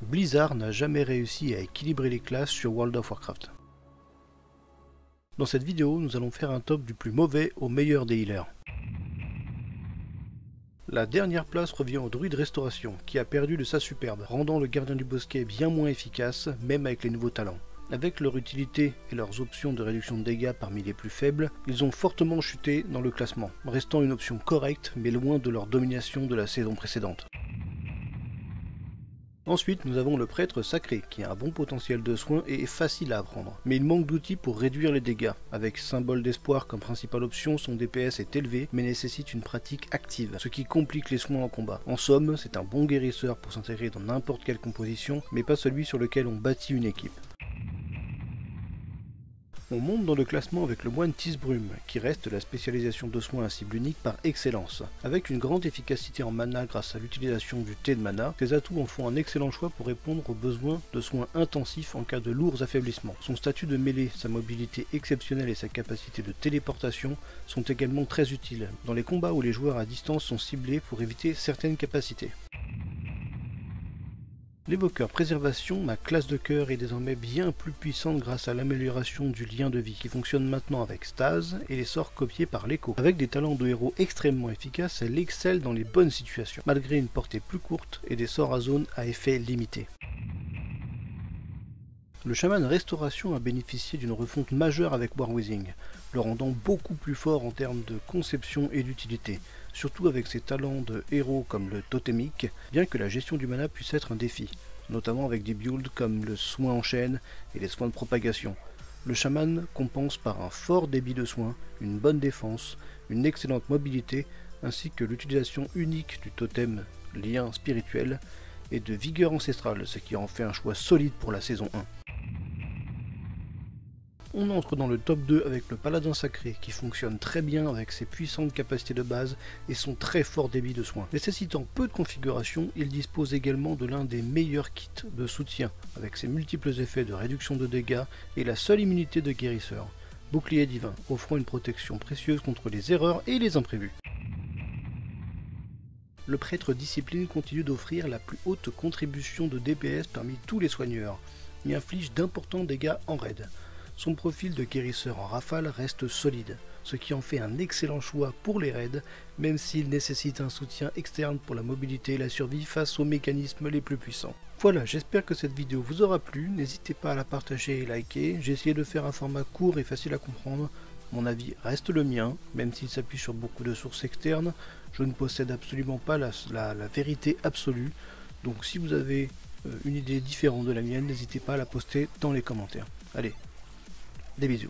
Blizzard n'a jamais réussi à équilibrer les classes sur World of Warcraft. Dans cette vidéo, nous allons faire un top du plus mauvais au meilleur des healers. La dernière place revient au druide restauration, qui a perdu de sa superbe, rendant le gardien du bosquet bien moins efficace, même avec les nouveaux talents. Avec leur utilité et leurs options de réduction de dégâts parmi les plus faibles, ils ont fortement chuté dans le classement, restant une option correcte mais loin de leur domination de la saison précédente. Ensuite, nous avons le prêtre sacré, qui a un bon potentiel de soins et est facile à apprendre. Mais il manque d'outils pour réduire les dégâts. Avec symbole d'espoir comme principale option, son DPS est élevé, mais nécessite une pratique active, ce qui complique les soins en combat. En somme, c'est un bon guérisseur pour s'intégrer dans n'importe quelle composition, mais pas celui sur lequel on bâtit une équipe. On monte dans le classement avec le moine Tisbrume, qui reste la spécialisation de soins à cible unique par excellence. Avec une grande efficacité en mana grâce à l'utilisation du thé de mana, ses atouts en font un excellent choix pour répondre aux besoins de soins intensifs en cas de lourds affaiblissements. Son statut de mêlée, sa mobilité exceptionnelle et sa capacité de téléportation sont également très utiles, dans les combats où les joueurs à distance sont ciblés pour éviter certaines capacités. L'évoqueur préservation, ma classe de cœur, est désormais bien plus puissante grâce à l'amélioration du lien de vie qui fonctionne maintenant avec Stase et les sorts copiés par l'écho. Avec des talents de héros extrêmement efficaces, elle excelle dans les bonnes situations, malgré une portée plus courte et des sorts à zone à effet limité. Le chaman restauration a bénéficié d'une refonte majeure avec Warwizing, le rendant beaucoup plus fort en termes de conception et d'utilité, surtout avec ses talents de héros comme le totémique, bien que la gestion du mana puisse être un défi, notamment avec des builds comme le soin en chaîne et les soins de propagation. Le chaman compense par un fort débit de soins, une bonne défense, une excellente mobilité, ainsi que l'utilisation unique du totem lien spirituel et de vigueur ancestrale, ce qui en fait un choix solide pour la saison 1. On entre dans le top 2 avec le paladin sacré qui fonctionne très bien avec ses puissantes capacités de base et son très fort débit de soins. Nécessitant peu de configuration, il dispose également de l'un des meilleurs kits de soutien avec ses multiples effets de réduction de dégâts et la seule immunité de guérisseur. Bouclier divin, offrant une protection précieuse contre les erreurs et les imprévus. Le prêtre discipline continue d'offrir la plus haute contribution de DPS parmi tous les soigneurs. Il inflige d'importants dégâts en raid. Son profil de guérisseur en rafale reste solide, ce qui en fait un excellent choix pour les raids, même s'il nécessite un soutien externe pour la mobilité et la survie face aux mécanismes les plus puissants. Voilà, j'espère que cette vidéo vous aura plu, n'hésitez pas à la partager et liker, j'ai essayé de faire un format court et facile à comprendre. Mon avis reste le mien, même s'il s'appuie sur beaucoup de sources externes, je ne possède absolument pas la vérité absolue, donc si vous avez une idée différente de la mienne, n'hésitez pas à la poster dans les commentaires. Allez, des bisous.